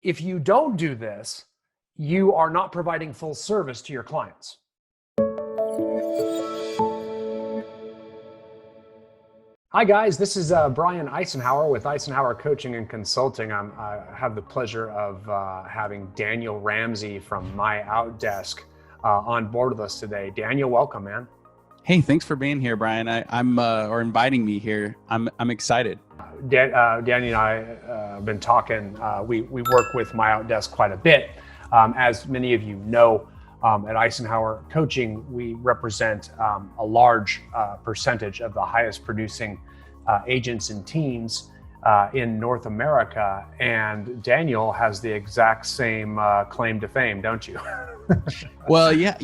If you don't do this, you are not providing full service to your clients. Hi guys, this is Brian Icenhower with Icenhower Coaching and Consulting. I have the pleasure of having Daniel Ramsey from My Outdesk on board with us today. Daniel, welcome, man. Hey, thanks for being here, Brian. Or inviting me here. I'm excited. Danny and I have been talking. We work with My Outdesk quite a bit. As many of you know, at Icenhower Coaching, we represent a large percentage of the highest producing agents and teams in North America. And Daniel has the exact same claim to fame, don't you? Well, yeah.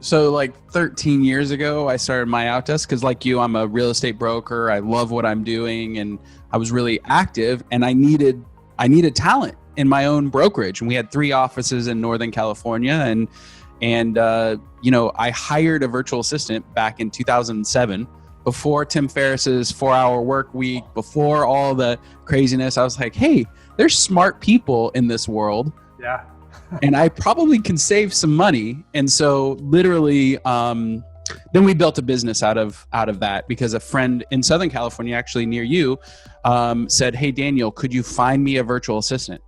So like 13 years ago, I started My Outdesk because like you, I'm a real estate broker. I love what I'm doing and I was really active and I needed talent in my own brokerage. And we had 3 offices in Northern California and I hired a virtual assistant back in 2007 before Tim Ferriss's 4-hour work week, before all the craziness. I was like, hey, there's smart people in this world. Yeah. And I probably can save some money. And so literally, then we built a business out of that because a friend in Southern California, actually near you, said, hey, Daniel, could you find me a virtual assistant?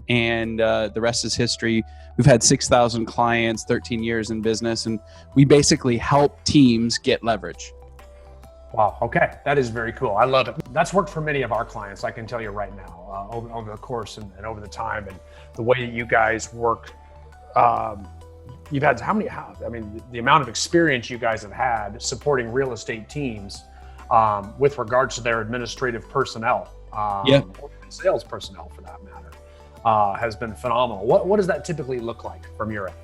And the rest is history. We've had 6,000 clients, 13 years in business, and we basically help teams get leverage. Wow. Okay. That is very cool. I love it. That's worked for many of our clients. I can tell you right now, over the course and over the time, and the way you guys work. You've had the amount of experience you guys have had supporting real estate teams with regards to their administrative personnel, or sales personnel for that matter, has been phenomenal. What does that typically look like from your end?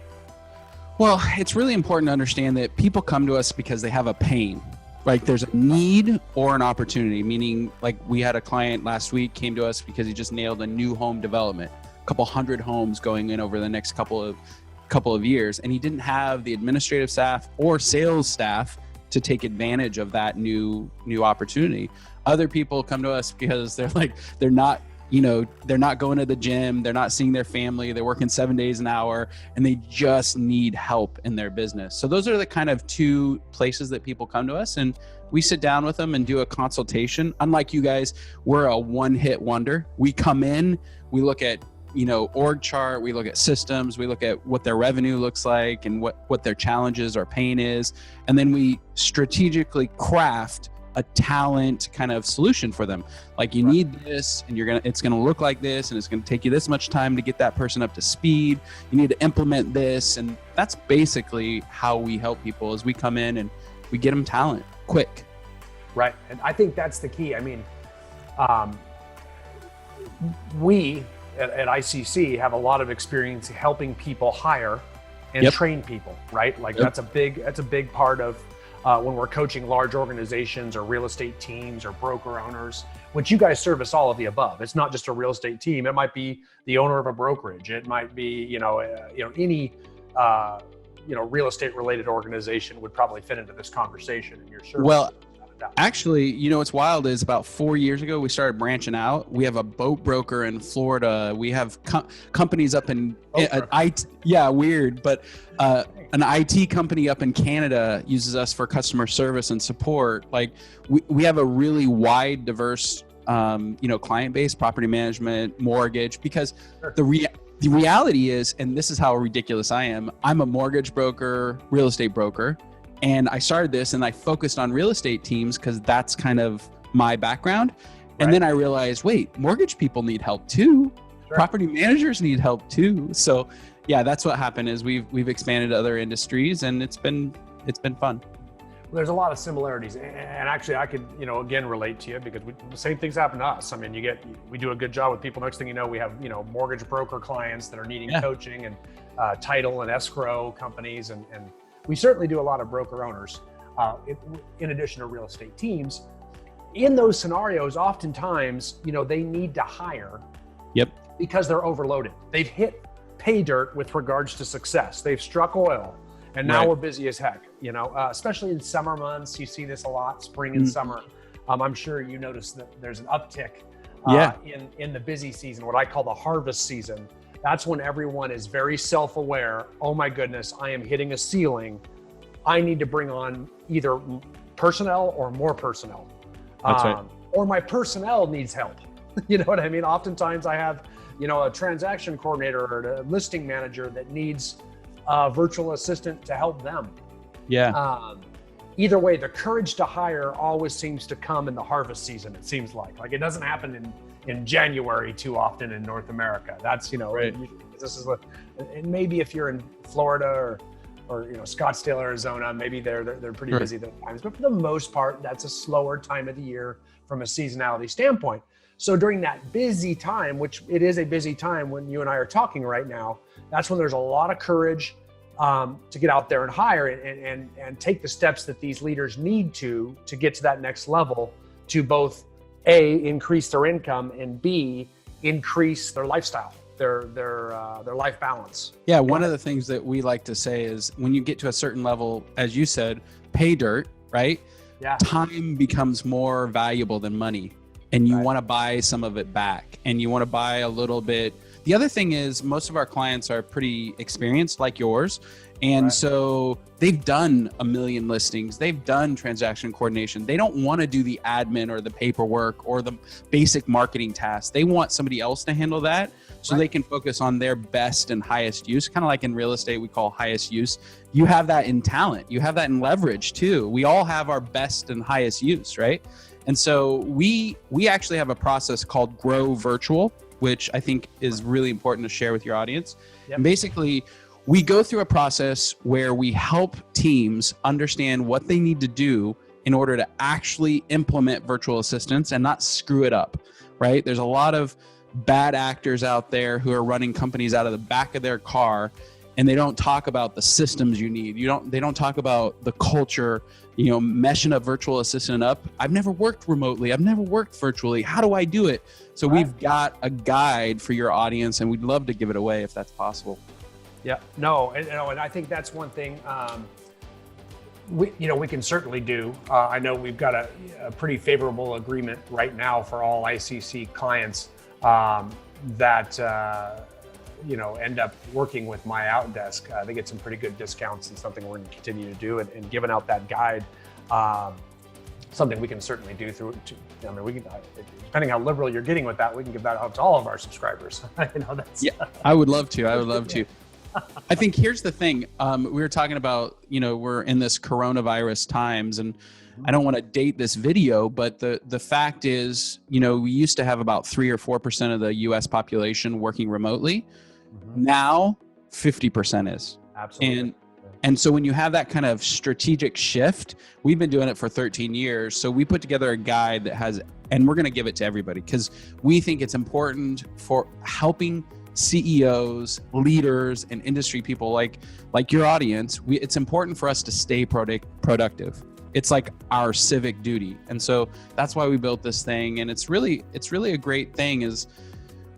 Well, it's really important to understand that people come to us because they have a pain. Like there's a need or an opportunity, meaning like we had a client last week came to us because he just nailed a new home development, a couple hundred homes going in over the next couple of years. And he didn't have the administrative staff or sales staff to take advantage of that new opportunity. Other people come to us because they're not going to the gym, they're not seeing their family, they're working 7 days an hour, and they just need help in their business. So those are the kind of 2 places that people come to us, and we sit down with them and do a consultation. Unlike you guys, we're a one-hit wonder. We come in, we look at org chart, we look at systems, we look at what their revenue looks like and what their challenges or pain is, and then we strategically craft a talent kind of solution for them. Like you need this and it's going to look like this and it's going to take you this much time to get that person up to speed. You need to implement this. And that's basically how we help people is we come in and we get them talent quick. Right. And I think that's the key. I mean, we at ICC have a lot of experience helping people hire and train people, right? Like that's a big part of when we're coaching large organizations or real estate teams or broker owners, which you guys service all of the above. It's not just a real estate team. It might be the owner of a brokerage. It might be, any, real estate related organization would probably fit into this conversation in your service. Well, actually, what's wild is about 4 years ago, we started branching out. We have a boat broker in Florida. We have companies up in, weird, but an IT company up in Canada uses us for customer service and support. Like we have a really wide, diverse, client base, property management, mortgage, because the reality is, and this is how ridiculous I am, I'm a mortgage broker, real estate broker. And I started this and I focused on real estate teams because that's kind of my background. And then I realized, wait, mortgage people need help too. Sure. Property managers need help too. So yeah, that's what happened is we've expanded to other industries and it's been fun. Well, there's a lot of similarities. And actually I could, again, relate to you because the same things happen to us. I mean, we do a good job with people. Next thing you know, we have, mortgage broker clients that are needing coaching and title and escrow companies. And we certainly do a lot of broker owners in addition to real estate teams. In those scenarios, oftentimes, they need to hire because they're overloaded. They've hit pay dirt with regards to success. They've struck oil and now we're busy as heck, especially in summer months. You see this a lot, spring and summer. I'm sure you notice that there's an uptick in the busy season, what I call the harvest season. That's when everyone is very self-aware. Oh my goodness, I am hitting a ceiling. I need to bring on either personnel or more personnel. That's right. Or my personnel needs help. You know what I mean? Oftentimes I have, a transaction coordinator or a listing manager that needs a virtual assistant to help them. Yeah. Either way, the courage to hire always seems to come in the harvest season. It seems like it doesn't happen in January too often in North America. That's, right. This is what, and maybe if you're in Florida or Scottsdale, Arizona, maybe they're pretty Sure. busy those times. But for the most part, that's a slower time of the year from a seasonality standpoint. So during that busy time, which it is a busy time when you and I are talking right now, that's when there's a lot of courage to get out there and hire and take the steps that these leaders need to get to that next level, to both A, increase their income, and B, increase their lifestyle, their life balance. Yeah, one of the things that we like to say is when you get to a certain level, as you said, pay dirt, right? Yeah. Time becomes more valuable than money, and you Right. want to buy some of it back, and you want to buy a little bit. The other thing is most of our clients are pretty experienced like yours. And Right. so they've done a million listings. They've done transaction coordination. They don't want to do the admin or the paperwork or the basic marketing tasks. They want somebody else to handle that so Right. they can focus on their best and highest use. Kind of like in real estate, we call highest use. You have that in talent. You have that in leverage too. We all have our best and highest use, right? And so we actually have a process called Grow Virtual, which I think is really important to share with your audience. Yep. And basically, we go through a process where we help teams understand what they need to do in order to actually implement virtual assistants and not screw it up, right? There's a lot of bad actors out there who are running companies out of the back of their car, and they don't talk about the systems you need. They don't talk about the culture, meshing a virtual assistant up. I've never worked remotely. I've never worked virtually. How do I do it? So Right. we've got a guide for your audience, and we'd love to give it away if that's possible. Yeah, no, and I think that's one thing we can certainly do. I know we've got a pretty favorable agreement right now for all ICC clients that end up working with my Outdesk. They get some pretty good discounts, and something we're going to continue to do, and giving out that guide. Something we can certainly do we can, depending how liberal you're getting with that, we can give that out to all of our subscribers. Yeah, I would love to. I would love to. I think here's the thing. We were talking about, we're in this coronavirus times, and I don't want to date this video, but the fact is, we used to have about 3 or 4% of the US population working remotely. Mm-hmm. Now 50% is. Absolutely. And so when you have that kind of strategic shift, we've been doing it for 13 years. So we put together a guide that has, and we're going to give it to everybody because we think it's important for helping CEOs, leaders, and industry people like your audience. It's important for us to stay productive. It's like our civic duty. And so that's why we built this thing. And it's really a great thing, is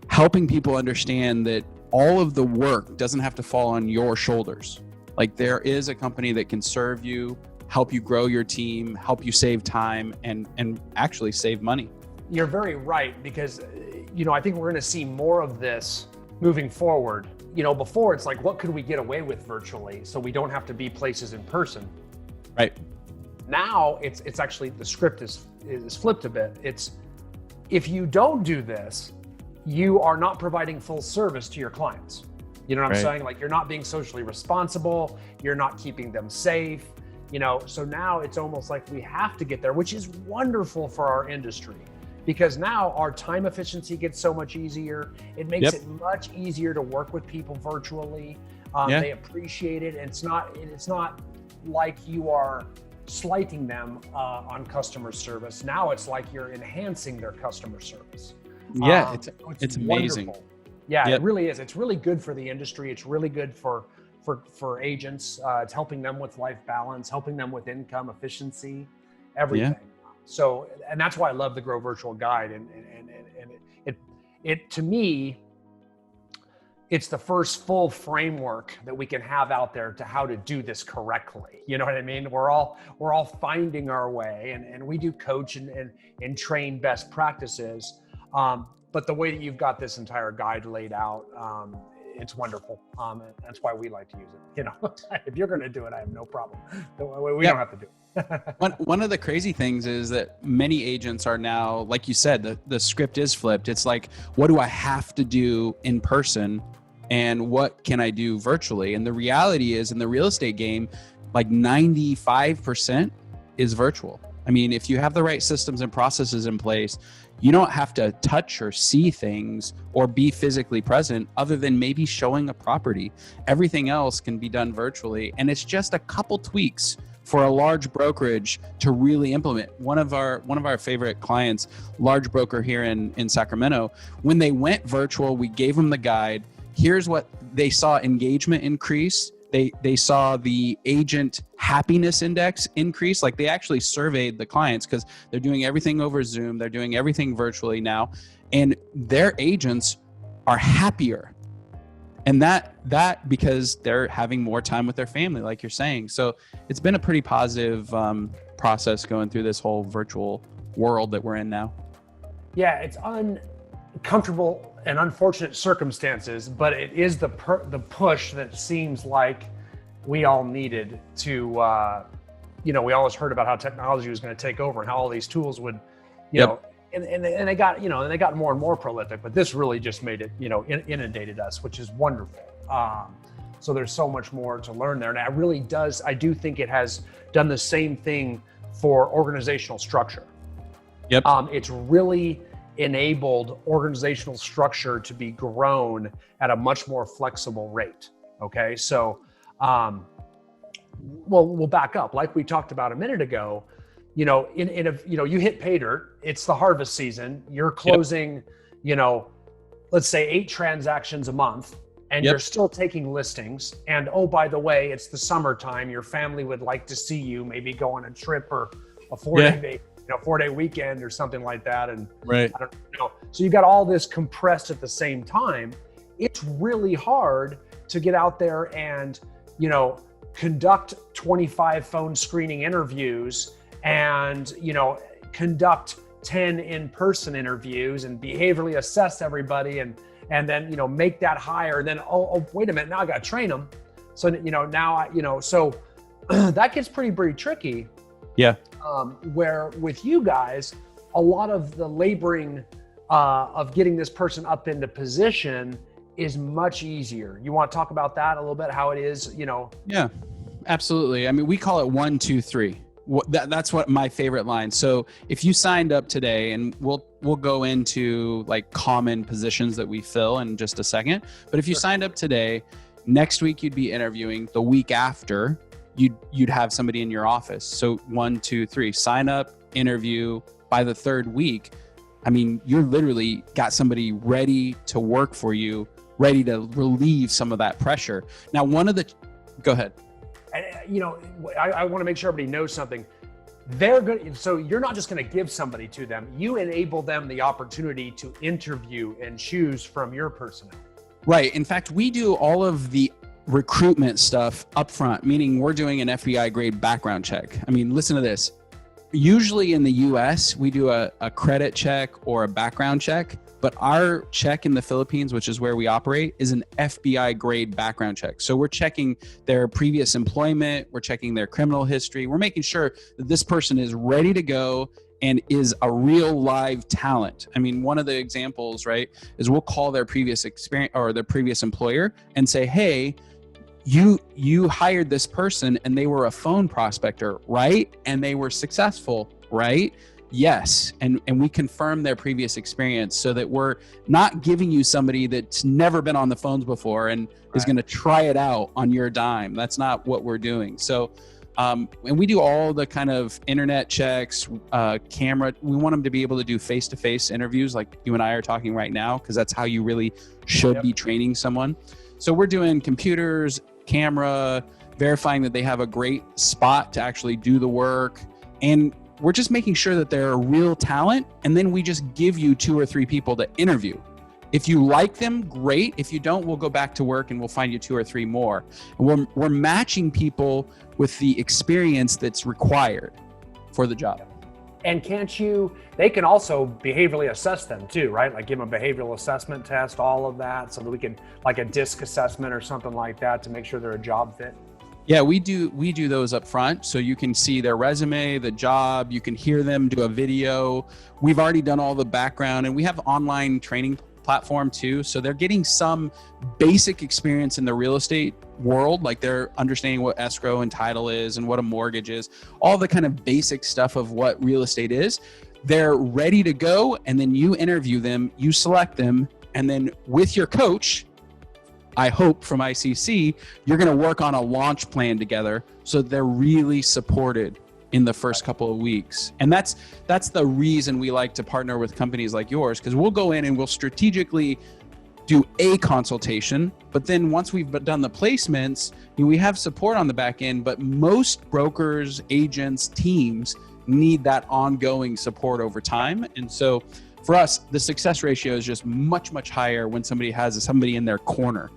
helping people understand that all of the work doesn't have to fall on your shoulders. Like, there is a company that can serve you, help you grow your team, help you save time, and actually save money. You're very right, because I think we're going to see more of this moving forward. Before, it's like, what could we get away with virtually so we don't have to be places in person? Right. Now it's actually, the script is flipped a bit. It's, if you don't do this, you are not providing full service to your clients. You know what I'm saying? Like, you're not being socially responsible. You're not keeping them safe. So now it's almost like we have to get there, which is wonderful for our industry, because now our time efficiency gets so much easier. It makes it much easier to work with people virtually. They appreciate it. And it's not like you are slighting them on customer service. Now it's like you're enhancing their customer service. Yeah, it's amazing. Wonderful. Yeah, it really is. It's really good for the industry. It's really good for agents. It's helping them with life balance, helping them with income efficiency, everything. Yeah. So, and that's why I love the Grow Virtual Guide. And it to me, it's the first full framework that we can have out there to how to do this correctly. You know what I mean? We're all finding our way, and we do coach and train best practices. but the way that you've got this entire guide laid out, it's wonderful. And that's why we like to use it. If you're going to do it, I have no problem. We don't have to do it. One of the crazy things is that many agents are now, like you said, the script is flipped. It's like, what do I have to do in person and what can I do virtually? And the reality is, in the real estate game, like 95% is virtual. I mean, if you have the right systems and processes in place, you don't have to touch or see things or be physically present other than maybe showing a property. Everything else can be done virtually. And it's just a couple tweaks for a large brokerage to really implement. One of our favorite clients, large broker here in Sacramento, when they went virtual, we gave them the guide. Here's what they saw: engagement increase. They saw the agent happiness index increase. Like, they actually surveyed the clients because they're doing everything over Zoom. They're doing everything virtually now. And their agents are happier. And that because they're having more time with their family, like you're saying. So it's been a pretty positive process going through this whole virtual world that we're in now. Yeah, it's uncomfortable and unfortunate circumstances, but it is the push that seems like we all needed to, we always heard about how technology was going to take over and how all these tools would, you know, and they got, and they got more and more prolific, but this really just made it, inundated us, which is wonderful. So there's so much more to learn there. And I do think it has done the same thing for organizational structure. Yep. It's really enabled organizational structure to be grown at a much more flexible rate. Okay. So, we'll back up. Like we talked about a minute ago, you hit pay dirt, it's the harvest season, you're closing, let's say 8 transactions a month, and you're still taking listings. And oh, by the way, it's the summertime, your family would like to see you, maybe go on a trip or a 4-day weekend or something like that. And right. I don't know. So you got all this compressed at the same time. It's really hard to get out there and, conduct 25 phone screening interviews and, conduct 10 in-person interviews and behaviorally assess everybody and then, make that hire. And then, oh, wait a minute, now I got to train them. So, so that gets pretty tricky. Yeah. Where with you guys, a lot of the laboring of getting this person up into position is much easier. You want to talk about that a little bit, how it is, Yeah, absolutely. I mean, we call it 1, 2, 3. That's what my favorite line. So if you signed up today, and we'll go into like common positions that we fill in just a second. But if you signed up today, next week you'd be interviewing. The week after, you'd have somebody in your office. So 1, 2, 3, sign up, interview. By the 3rd week, I mean, you're literally got somebody ready to work for you, ready to relieve some of that pressure. Now, go ahead. I want to make sure everybody knows something. They're good. So you're not just going to give somebody to them. You enable them the opportunity to interview and choose from your personnel. Right. In fact, we do all of the recruitment stuff up front, meaning we're doing an FBI grade background check. I mean, listen to this. Usually in the US, we do a credit check or a background check, but our check in the Philippines, which is where we operate, is an FBI grade background check. So we're checking their previous employment, we're checking their criminal history, we're making sure that this person is ready to go and is a real live talent. I mean, one of the examples, right, is we'll call their previous experience or their previous employer and say, hey, you hired this person and they were a phone prospector, right? And they were successful, right? Yes. And we confirm their previous experience so that we're not giving you somebody that's never been on the phones before and is going to try it out on your dime. That's not what we're doing. So, and we do all the kind of internet checks, camera. We want them to be able to do face-to-face interviews like you and I are talking right now, because that's how you really should be training someone. So we're doing computers, camera, verifying that they have a great spot to actually do the work. And we're just making sure that they're a real talent. And then we just give you 2 or 3 people to interview. If you like them, great. If you don't, we'll go back to work and we'll find you 2 or 3 more. And we're matching people with the experience that's required for the job. And they can also behaviorally assess them too, right? Like give them a behavioral assessment test, all of that, so that we can, like a DISC assessment or something like that, to make sure they're a job fit. Yeah, we do those up front. So you can see their resume, the job, you can hear them do a video. We've already done all the background, and we have online training platform too. So they're getting some basic experience in the real estate world. Like they're understanding what escrow and title is and what a mortgage is, all the kind of basic stuff of what real estate is. They're ready to go. And then you interview them, you select them. And then with your coach, I hope from ICC, you're going to work on a launch plan together so they're really supported in the first couple of weeks. And that's the reason we like to partner with companies like yours, because we'll go in and we'll strategically do a consultation, but then once we've done the placements, we have support on the back end. But most brokers, agents, teams need that ongoing support over time. And so for us, the success ratio is just much, much higher when somebody has somebody in their corner.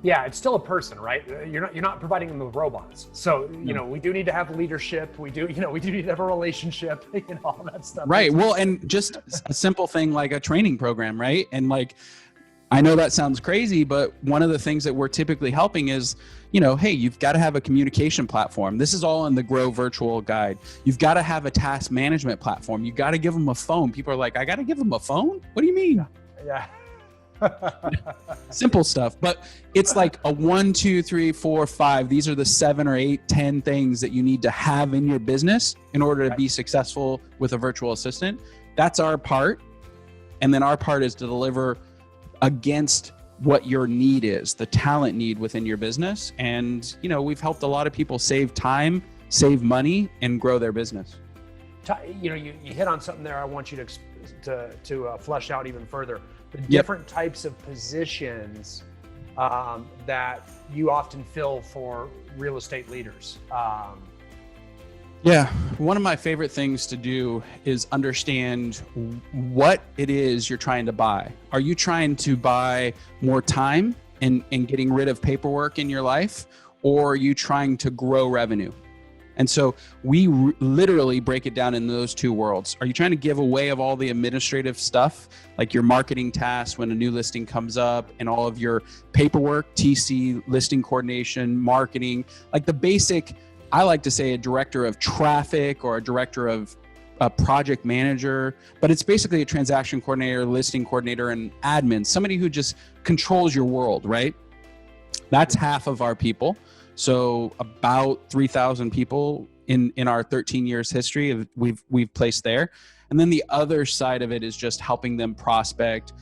Yeah, it's still a person, right? You're not providing them with robots. So, we do need to have leadership. We do need to have a relationship, all that stuff. Right. Well, and just a simple thing like a training program, right? And like, I know that sounds crazy, but one of the things that we're typically helping is, hey, you've got to have a communication platform. This is all in the Grow Virtual Guide. You've got to have a task management platform. You got to give them a phone. People are like, I got to give them a phone? What do you mean? Yeah. Simple stuff, but it's like a 1, 2, 3, 4, 5. These are the 7 or 8, 10 things that you need to have in your business in order to be successful with a virtual assistant. That's our part. And then our part is to deliver against what your need is, the talent need within your business. And, we've helped a lot of people save time, save money, and grow their business. You hit on something there I want you to flesh out even further. The different types of positions that you often fill for real estate leaders. Yeah, one of my favorite things to do is understand what it is you're trying to buy. Are you trying to buy more time and getting rid of paperwork in your life, or are you trying to grow revenue? And so we literally break it down in those two worlds. Are you trying to give away of all the administrative stuff, like your marketing tasks when a new listing comes up and all of your paperwork, TC, listing coordination, marketing, like the basic, I like to say a director of traffic or a director of a project manager, but it's basically a transaction coordinator, listing coordinator, and admin, somebody who just controls your world, right? That's half of our people. So about 3,000 people in our 13 years history we've placed there. And then the other side of it is just helping them prospect,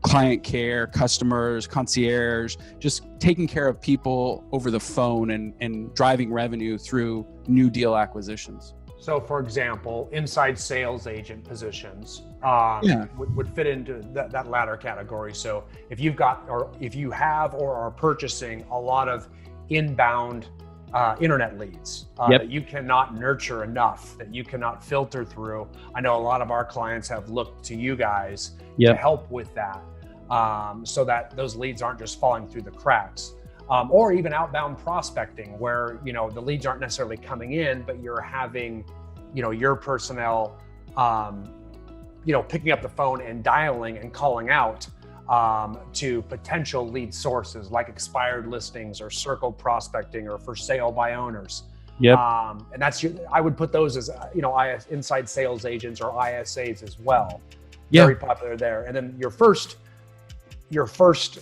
client care, customers, concierge, just taking care of people over the phone and driving revenue through new deal acquisitions. So for example, inside sales agent positions would fit into that latter category. So if you have or are purchasing a lot of inbound internet leads that you cannot nurture enough, that you cannot filter through. I know a lot of our clients have looked to you guys to help with that, so that those leads aren't just falling through the cracks. Or even outbound prospecting where, the leads aren't necessarily coming in, but you're having, your personnel, picking up the phone and dialing and calling out to potential lead sources like expired listings or circle prospecting or for sale by owners. And I would put those as, inside sales agents or ISAs as well. Very popular there. And then your first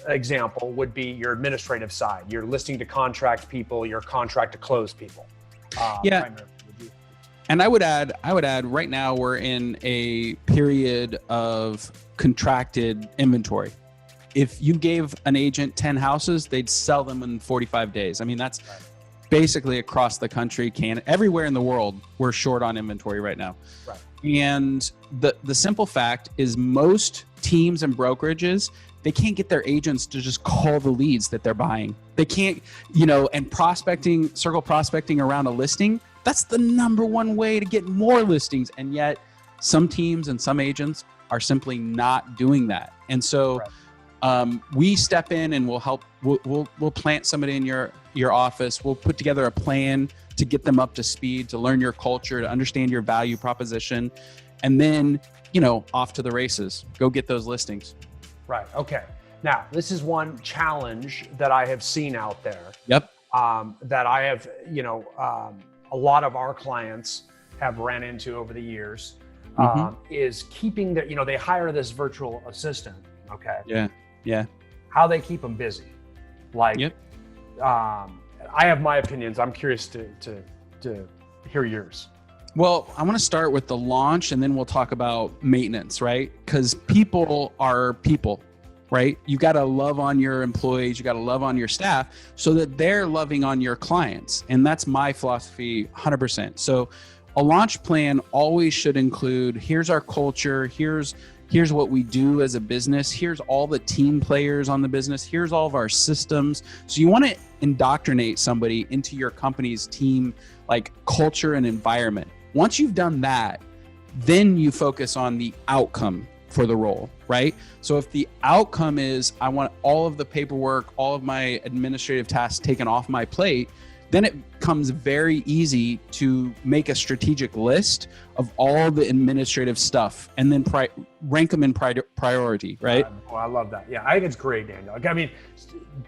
example would be your administrative side, your listing to contract people, your contract to close people. And I would add right now we're in a period of contracted inventory. If you gave an agent 10 houses, they'd sell them in 45 days. I mean, that's basically across the country, everywhere in the world, we're short on inventory right now. Right. And the simple fact is most teams and brokerages, they can't get their agents to just call the leads that they're buying. They can't, and prospecting, circle prospecting around a listing, that's the number one way to get more listings. And yet some teams and some agents are simply not doing that. And so we step in and we'll help, we'll plant somebody in your office. We'll put together a plan to get them up to speed, to learn your culture, to understand your value proposition, and then, off to the races. Go get those listings. Right. Okay. Now, this is one challenge that I have seen out there. Yep. That I have, a lot of our clients have ran into over the years, is keeping their, they hire this virtual assistant. Okay. Yeah. Yeah. How they keep them busy. Like, yep. I have my opinions. I'm curious to hear yours. Well, I want to start with the launch and then we'll talk about maintenance, right? Because people are people, right? You got to love on your employees. You got to love on your staff so that they're loving on your clients. And that's my philosophy 100%. So a launch plan always should include, here's our culture. Here's what we do as a business. Here's all the team players on the business. Here's all of our systems. So you want to indoctrinate somebody into your company's team, like culture and environment. Once you've done that, then you focus on the outcome for the role, right? So if the outcome is, I want all of the paperwork, all of my administrative tasks taken off my plate, then it becomes very easy to make a strategic list of all the administrative stuff and then rank them in priority, right? Oh, I love that. Yeah, I think it's great, Daniel. I mean,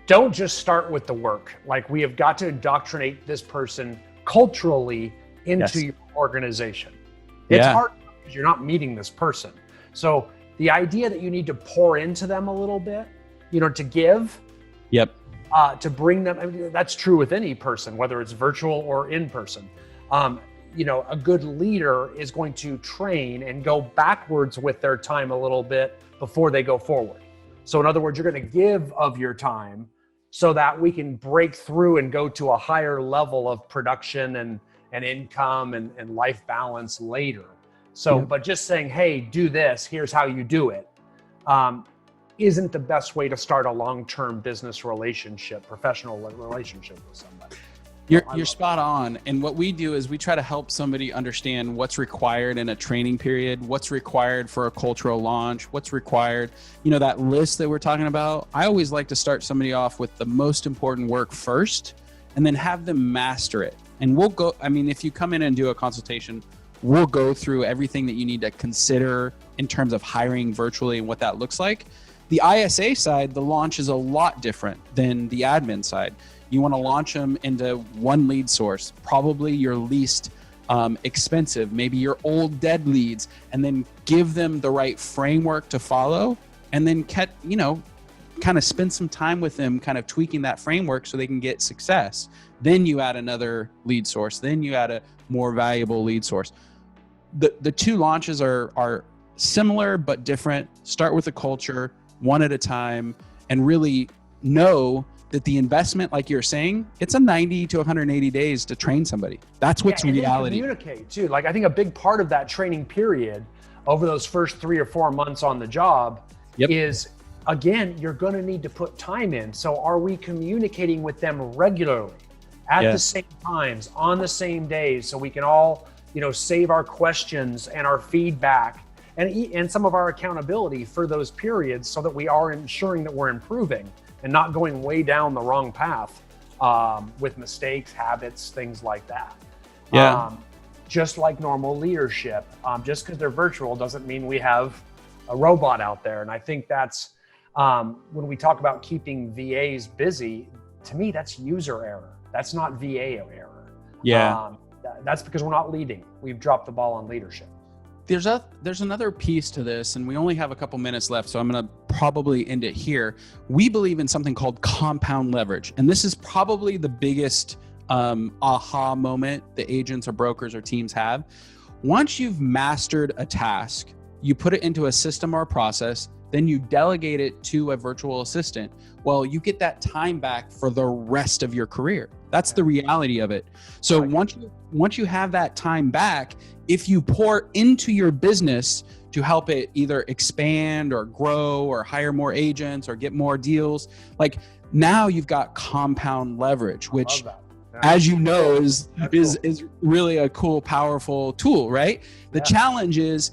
don't just start with the work. Like, we have got to indoctrinate this person culturally into your organization. It's hard because you're not meeting this person. So the idea that you need to pour into them a little bit, to give, to bring them, I mean, that's true with any person, whether it's virtual or in person. A good leader is going to train and go backwards with their time a little bit before they go forward. So in other words, you're going to give of your time so that we can break through and go to a higher level of production and income and life balance later. So, but just saying, hey, do this, here's how you do it, isn't the best way to start a long-term business relationship, professional relationship with somebody. You're spot on. And what we do is we try to help somebody understand what's required in a training period, what's required for a cultural launch, what's required, that list that we're talking about. I always like to start somebody off with the most important work first and then have them master it. And we'll go, if you come in and do a consultation, we'll go through everything that you need to consider in terms of hiring virtually and what that looks like. The ISA side, the launch is a lot different than the admin side. You want to launch them into one lead source, probably your least expensive, maybe your old dead leads, and then give them the right framework to follow, and then kind of spend some time with them, kind of tweaking that framework so they can get success. Then you add another lead source. Then you add a more valuable lead source. The two launches are similar but different. Start with the culture, one at a time, and really know that the investment, like you're saying, it's a 90 to 180 days to train somebody. That's what's reality. Communicate too. Like, I think a big part of that training period over those first 3 or 4 months on the job is, again, you're going to need to put time in. So are we communicating with them regularly at the same times, on the same days, so we can all, save our questions and our feedback and some of our accountability for those periods so that we are ensuring that we're improving and not going way down the wrong path with mistakes, habits, things like that. Just like normal leadership, just because they're virtual doesn't mean we have a robot out there. And I think that's, when we talk about keeping VAs busy, to me, that's user error. That's not VA error. That's because we're not leading. We've dropped the ball on leadership. There's another piece to this, and we only have a couple minutes left, so I'm going to probably end it here. We believe in something called compound leverage, and this is probably the biggest aha moment that agents or brokers or teams have. Once you've mastered a task, you put it into a system or a process, then you delegate it to a virtual assistant. Well, you get that time back for the rest of your career. That's the reality of it. So once you have that time back, if you pour into your business to help it either expand or grow or hire more agents or get more deals, like now you've got compound leverage, which as you know is really a cool, powerful tool, right? The challenge is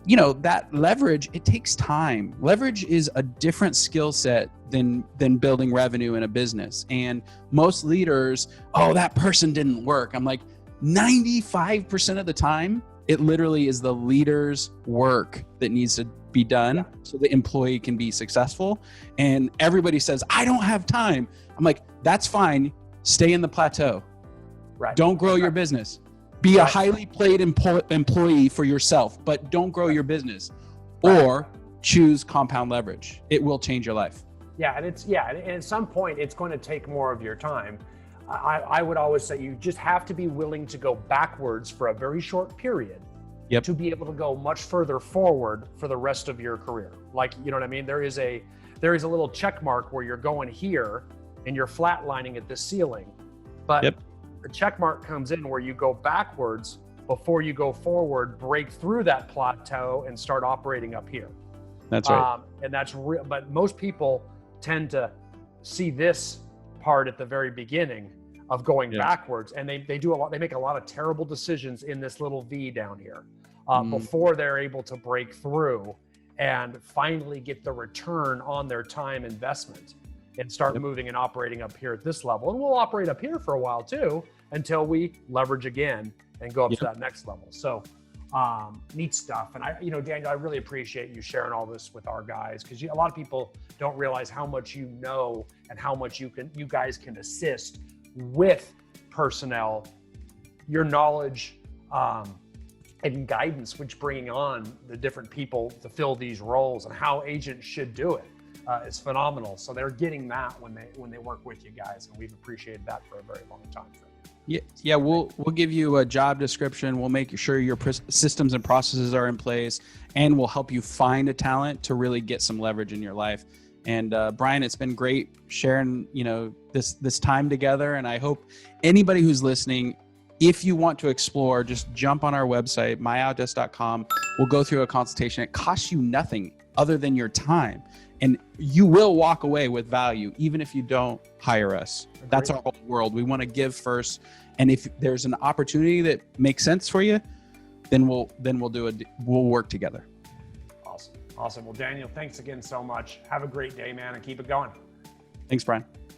that leverage, it takes time. Leverage is a different skill set than building revenue in a business. And most leaders, oh, that person didn't work. I'm like, 95% of the time, it literally is the leader's work that needs to be done so the employee can be successful. And everybody says, I don't have time. I'm like, that's fine. Stay in the plateau. Right. Don't grow your business. Be a highly paid employee for yourself, but don't grow your business. Or choose compound leverage. It will change your life. Yeah, and and at some point, it's going to take more of your time. I would always say you just have to be willing to go backwards for a very short period to be able to go much further forward for the rest of your career. Like, you know what I mean? There is a little check mark where you're going here and you're flatlining at the ceiling, but the check mark comes in where you go backwards before you go forward, break through that plateau and start operating up here. That's right. And that's real, but most people tend to see this part at the very beginning of going backwards, and they make a lot of terrible decisions in this little V down here before they're able to break through and finally get the return on their time investment and start moving and operating up here at this level. And we'll operate up here for a while too, until we leverage again and go up to that next level. So neat stuff. And Daniel, I really appreciate you sharing all this with our guys, because a lot of people don't realize how much you know and how much you guys can assist with personnel, your knowledge and guidance, which bringing on the different people to fill these roles and how agents should do it. Is phenomenal. So they're getting that when they work with you guys, and we've appreciated that for a very long time. Yeah, we'll give you a job description. We'll make sure your systems and processes are in place, and we'll help you find a talent to really get some leverage in your life. And Brian, it's been great sharing this time together. And I hope anybody who's listening, if you want to explore, just jump on our website, myoutdesk.com. We'll go through a consultation. It costs you nothing other than your time. And you will walk away with value, even if you don't hire us. Agreed. That's our whole world. We want to give first. And if there's an opportunity that makes sense for you, then we'll work together. Awesome. Well, Daniel, thanks again so much. Have a great day, man, and keep it going. Thanks, Brian.